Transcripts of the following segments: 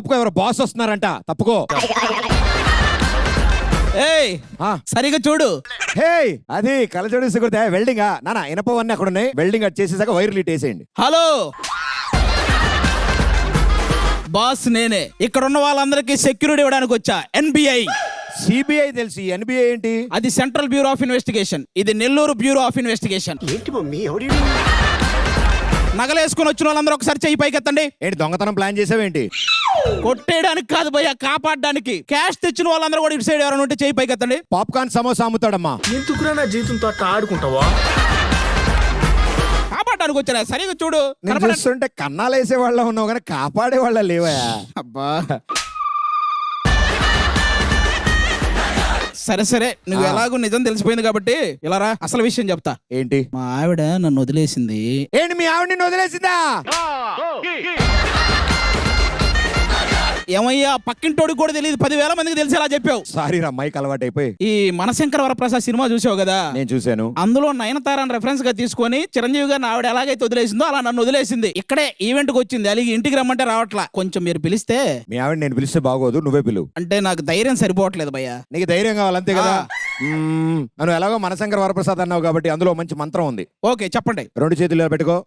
తప్పుకో, ఎవరు బాస్ వస్తున్నారంట, తప్పుకో. ఏయ్ సరిగా చూడు. హే, అది కలజోడి సిగురితే వెల్డింగ్ నానా, ఇనపవన్నీ అక్కడ ఉన్నాయి, వెల్డింగ్ అట్ చేసేసాక వైర్ లీట్ వేసేయండి. హలో బాస్, నేనే ఇక్కడ ఉన్న వాళ్ళందరికీ సెక్యూరిటీ ఇవ్వడానికి వచ్చా. ఎన్బిఐ. సిబిఐ తెలుసు, ఎన్బిఐ ఏంటి? అది సెంట్రల్ బ్యూరో ఆఫ్ ఇన్వెస్టిగేషన్, ఇది నెల్లూరు బ్యూరో ఆఫ్ ఇన్వెస్టిగేషన్. ఏంటి మమ్మీ నగలేసుకుని వచ్చిన వాళ్ళందరూ ఒకసారి చెయ్యి పైకెత్తండి. ఏంటి దొంగతనం ప్లాన్ చేసావేంటి? కొట్టేయడానికి కాదు భయ్యా, కాపాడడానికి. క్యాష్ తెచ్చిన వాళ్ళందరూ కూడా ఇటు సైడ్ ఎవరైనా ఉంటే చెయ్యి పైకెత్తండి. పాప్కార్న్ సమోసా అమ్ముతాడమ్మా. ఎందుకురా నా జీవితంతో అట్లా ఆడుకుంటావా? కాపాడడానికి వచ్చారా? సరిగా చూడు. నేను చూస్తుంటే కన్నాలు వేసే వాళ్ళ ఉన్నావు కానీ కాపాడే వాళ్ళ లేవయా. అబ్బా సరే సరే, నువ్వు ఎలాగో నిజం తెలిసిపోయింది కాబట్టి ఇలా రా, అసలు విషయం చెప్తా. ఏంటి? మా ఆవిడ నన్ను వదిలేసింది. ఏంటి మీ ఆవిడ నిన్ను వదిలేసిందా? ఏమయ్యా, పక్కింటోడికి కూడా తెలియదు, 10,000 మందికి తెలిసి అలా చెప్పావు. సారీ రా, మైక్ అలవాటు అయిపోయి. ఈ మనశంకర వరప్రసాద్ సినిమా చూసావు కదా? నేను చూశాను. అందులో నయనతారని రెఫరెన్స్ గా తీసుకొని చిరంజీవి గారిని ఆవిడ ఎలాగైతే వదిలేసిందో అలా నన్ను వదిలేసింది. ఇక్కడే ఈవెంట్ కి వచ్చింది, అలాగే ఇంటికి రమ్మంటే రావట్లా. కొంచెం మీరు పిలిస్తే. మీ ఆవిడ నేను పిలిస్తే బాగోదు, నువ్వే పిలువు. అంటే నాకు ధైర్యం సరిపోవట్లేదు భయ్యా. నీకు ధైర్యం కావాలంతే కదా. నువ్వు ఎలాగో మనశంకర వరప్రసాద్ అన్నావు కాబట్టి అందులో మంచి మంత్రం ఉంది. ఓకే చెప్పండి. 2 చేతుల్లో పెట్టుకో.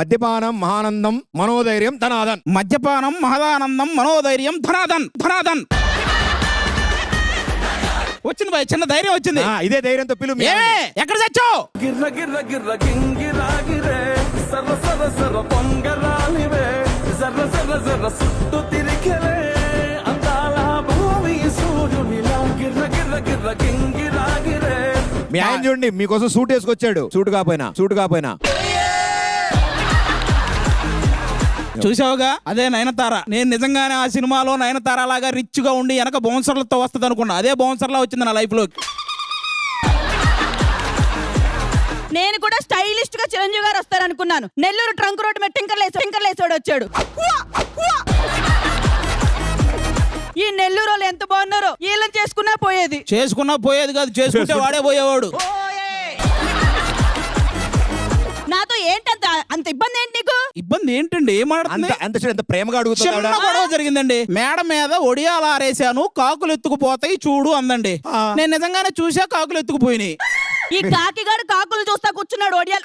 మద్యపానం మహానందం మనోధైర్యం ధనాదన్. మద్యపానం మహదానందం మనోధైర్యం ధనాదన్. ధనాదన్ వచ్చింది భయ, చిన్న ధైర్యం వచ్చింది. ఇదే ధైర్యంతో పిలువు. ఎక్కడ చచ్చావు? గిర్ర గిర్ర గిర్ర గింగిరాగిరే సర్ర సర్ర సర్ర పొంగరాలివే సర్ర సర్ర సర్ర సుట్టు తిరిగలే అందాల భూమి సూర్యునిలా గిర్ర గిర్ర గిర్ర గింగిరాగిరే. మీ ఆయన చూడండి, మీకోసం సూట్ వేసుకొచ్చాడు. సూట్ కాపోయినా చూసావుగా, అదే నయనతార. నేను నిజంగానే ఆ సినిమాలో నయనతార లాగా రిచ్ గా ఉండి వెనక బౌన్సర్లతో వస్తుంది అనుకున్నా. అదే బౌన్సర్లా వచ్చింది నా లైఫ్ లోకి. నేను కూడా స్టైలిస్ట్ గా చిరంజీవి గారు వస్తారనుకున్నాను. నెల్లూరు ట్రంక్ రోడ్ మీద టింకర్లేసోడు వచ్చాడు. ఈ నెల్లూరు వాళ్ళు ఎంత బాగున్నారో. వీళ్ళని చేసుకున్నా పోయేది కాదు, చేసుకుంటే వాడే పోయేవాడు. నాతో ఏంటంత అంత ఇబ్బంది ఏంటి నీకు? ఇబ్బంది ఏంటండి? ఎంత ప్రేమగా అడుగుతున్నా. గొడవ జరిగిందండి. మేడ మీద ఒడియాలు ఆరేసాను, కాకులు ఎత్తుకుపోతాయి చూడు అందండి. నేను నిజంగానే చూసా, కాకులు ఎత్తుకుపోయినాయి. ఈ కాకిగాడు కాకులు చూస్తా కూర్చున్నాడు. ఒడియాలు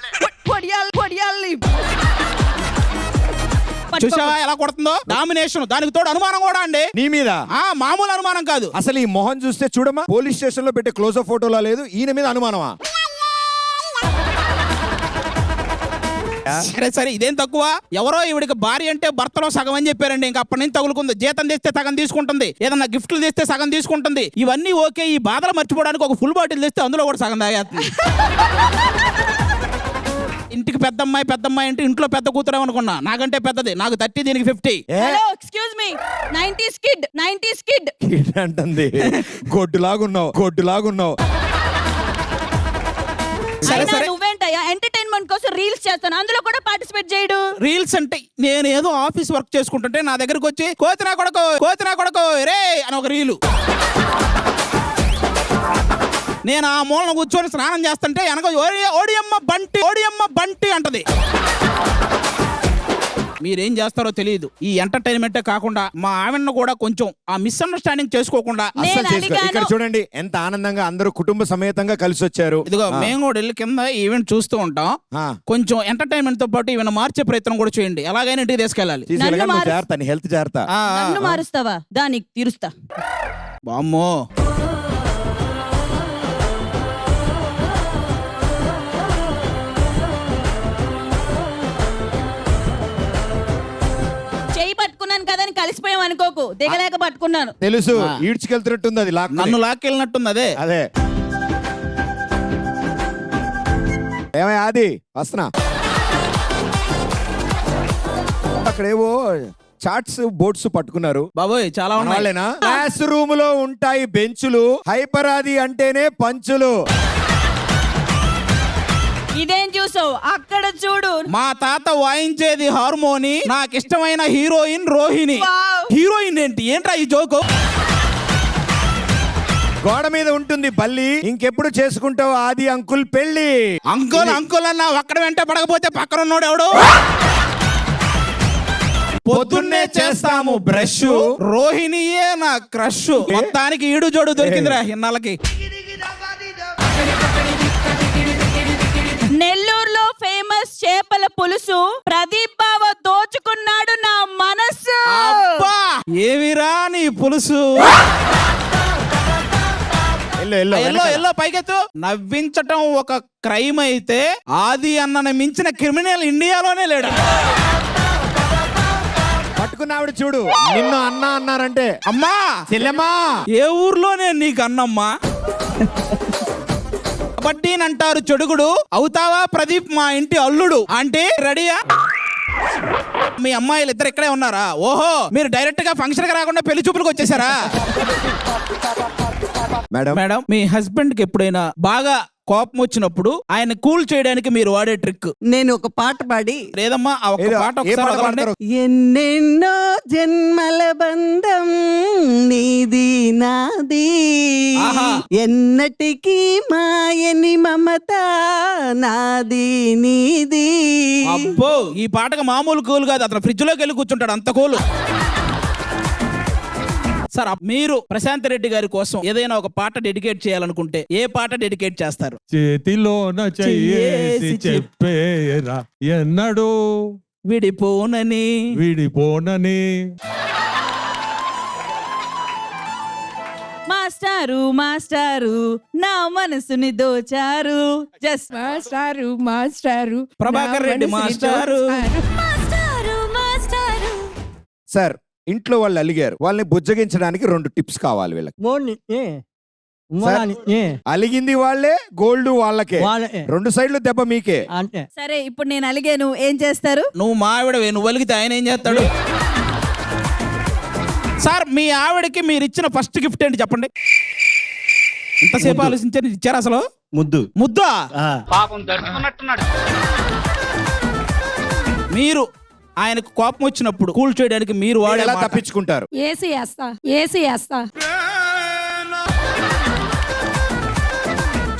చూసావా ఎలా కొడుతుందో? డామినేషన్. దానికి తోడు అనుమానం కూడా అండి నీ మీద. మామూలు అనుమానం కాదు. అసలు ఈ మొహం చూస్తే చూడమ్మా, పోలీస్ స్టేషన్ లో పెట్టే క్లోజ్అప్ ఫోటోలా లేదు. ఈయన మీద అనుమానమా? సరే సరే, ఇదేం తక్కువ. ఎవరో ఈవిడికి భార్య అంటే భర్తలో సగం అని చెప్పారండి. ఇంకా అప్పటి నుంచి తగులుకుంది. జీతం తెస్తే సగం తీసుకుంటుంది, ఏదన్నా గిఫ్ట్లు తెస్తే సగం తీసుకుంటుంది. ఇవన్నీ ఓకే. ఈ బాధలు మర్చిపోవడానికి ఒక ఫుల్ బాటిల్ తెస్తే అందులో కూడా సగం తాగేస్తుంది. ఇంటికి పెద్దమ్మాయి అంటే ఇంట్లో పెద్ద కూతురు అనుకున్నా. నాకంటే పెద్దది, నాకు 30, దీనికి 50. Hello excuse me, 90s kid అంటుంది. గొడ్డులాగున్నావు. నువ్వేంటయ్యా ఎంటర్టైన్మెంట్ కోసం రీల్స్ చేస్తాను, అందులో కూడా పార్టిసిపేట్ చేయడు. రీల్స్ అంటే నేను ఏదో ఆఫీస్ వర్క్ చేసుకుంటుంటే నా దగ్గరకు వచ్చి కోతినా కొడకో రే అని ఒక రీలు. నేను ఆ మూలన కూర్చొని స్నానం చేస్తుంటే వెనక ఓడియమ్మ బంటి అంటది. మీరేం చేస్తారో తెలియదు. ఈ ఎంటర్టైన్మెంటే కాకుండా మా ఆవిడను కూడా కొంచెం ఆ మిస్అండర్స్టాండింగ్ చేసుకోకుండా ఇక్కడ చూడండి ఎంత ఆనందంగా అందరూ కుటుంబ సమేతంగా కలిసి వచ్చారు. ఇదిగో మేము కూడా వెళ్ళి కింద ఈవెంట్ చూస్తూ ఉంటాం. కొంచెం ఎంటర్టైన్మెంట్ తో పాటు ఈవెన్ మార్చే ప్రయత్నం కూడా చేయండి. ఎలాగైనా ఇంటికి తీసుకెళ్ళాలి. హెల్త్ జాగ్రత్త. నన్ను మారుస్తావా? దానికి తీరుస్తా. బామ్మో పట్టుకున్నాను కదా అని కలిసిపోయాం అనుకోకు. దిగలేక పట్టుకున్నాను. తెలుసు, ఈడ్చుకెళ్తున్నట్టుంది అది. నన్ను లాక్కెళ్ళినట్టుంది. అదే ఏమయ్య ఆది, వస్తున్నా. అక్కడేవో చార్ట్స్ బోర్డ్స్ పట్టుకున్నారు బాబోయ్, చాలా వాళ్ళేనా? క్లాస్ రూమ్ లో ఉంటాయి బెంచులు, హైపర్ ఆది అంటేనే పంచులు. ఇదేం చూసావు? అక్కడ చూడు, మా తాత వాయించేది హార్మోని, నాకు ఇష్టమైన హీరోయిన్ రోహిణి. హీరోయిన్ ఏంట్రా ఈ జోకు? గోడ మీద ఉంటుంది బల్లి, ఇంకెప్పుడు చేసుకుంటావు ఆది అంకుల్ పెళ్లి. అంకుల్ అన్న ఒక్కడ వెంట పడకపోతే పక్కన ఉన్నాడు ఎవడు? పొద్దున్నే చేస్తాము బ్రష్, రోహిణియే నా క్రష్. మొత్తానికి ఈడు జోడు దొరికిందిరా ఇన్నాళ్ళకి. నెల్లూరులో ఫేమస్ చేపల పులుసు ప్రదీప్ బావ దోచుకున్నాడు నా మనస్సు. అబ్బా ఏమిరా నీ పులుసు. ఎల్లో పైకెత్తు. నవ్వించటం ఒక క్రైమ్ అయితే ఆది అన్నని మించిన క్రిమినల్ ఇండియాలోనే లేడు. పట్టుకున్నావిడ చూడు, నిన్ను అన్న అన్నారంటే అమ్మా చెల్లెమ్మా ఏ ఊర్లోనే నీకు అన్నమ్మా. కబడ్డీనంటారు చెడుగుడు, అవుతావా ప్రదీప్ మా ఇంటి అల్లుడు. అంటే రెడీయా? మీ అమ్మాయిలు ఇద్దరు ఇక్కడే ఉన్నారా? ఓహో మీరు డైరెక్ట్ గా ఫంక్షన్ కి రాకుండా పెళ్లి చూపులకు వచ్చేసారా? మేడం మీ హస్బెండ్ కి ఎప్పుడైనా బాగా కోపం వచ్చినప్పుడు ఆయన కూల్ చేయడానికి మీరు వాడే ట్రిక్? నేను ఒక పాట పాడి, లేదమ్మా ఆ ఒక్క పాట ఒకసారి పాడండి. ఎన్నెన్నో జన్మల బంధం నీది నాది, ఆహా. ఎన్నటికీ మాయని మమత నాది నీది. అబ్బో ఈ పాటకు మామూలు కూల్ కాదు, అతను ఫ్రిడ్జ్ లోకి వెళ్ళి కూర్చుంటాడు అంత కూలు. సార్ మీరు ప్రశాంత్ రెడ్డి గారి కోసం ఏదైనా ఒక పాట డెడికేట్ చేయాలనుకుంటే ఏ పాట డెడికేట్ చేస్తారు? చేతిలోన చెయ్యేసి చెప్పేరా ఎన్నడూ విడిపోనని విడిపోనని. మాస్టారు మాస్టారు నా మనసుని దోచారు. జస్ట్ మాస్టారు మాస్టారు ప్రభాకర్ రెడ్డి నా మనసుని మాస్టారు. దోచారు. సార్ ఇంట్లో వాళ్ళు అలిగారు, వాళ్ళని బుజ్జగించడానికి 2 టిప్స్ కావాలి వీళ్ళకి. అలిగింది వాళ్ళే, గోల్డ్ వాళ్ళకే, 2 సైడ్లు దెబ్బ మీకే. సరే ఇప్పుడు నేను అలిగాను, ఏం చేస్తారు? నువ్వు మా ఆవిడవే, నువ్వు అలిగితే ఆయన ఏం చేస్తాడు? సార్ మీ ఆవిడకి మీరు ఇచ్చిన ఫస్ట్ గిఫ్ట్ ఏంటి చెప్పండి? ఇంతసేపు ఆలోచించారు, ఇచ్చారు అసలు? ముద్దా? మీరు ఆయనకు కోపం వచ్చినప్పుడు కూల్ చేయడానికి మీరు వాడే ఎలా మాట? తప్పించుకుంటారు? ఏసీ వేస్తా.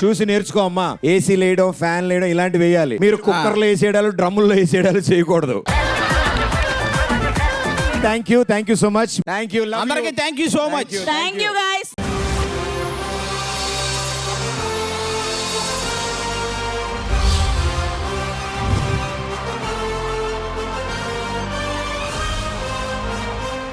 చూసి నేర్చుకో అమ్మా. ఏసీ లేయడం, ఫ్యాన్ లేయడం ఇలాంటివి వేయాలి. మీరు కుక్కర్లో వేసేయడాలు, డ్రమ్ముల్లో వేసేయడాలు చేయకూడదు. Thank you so much. Thank you అందరికీ thank you so much. Thank you guys.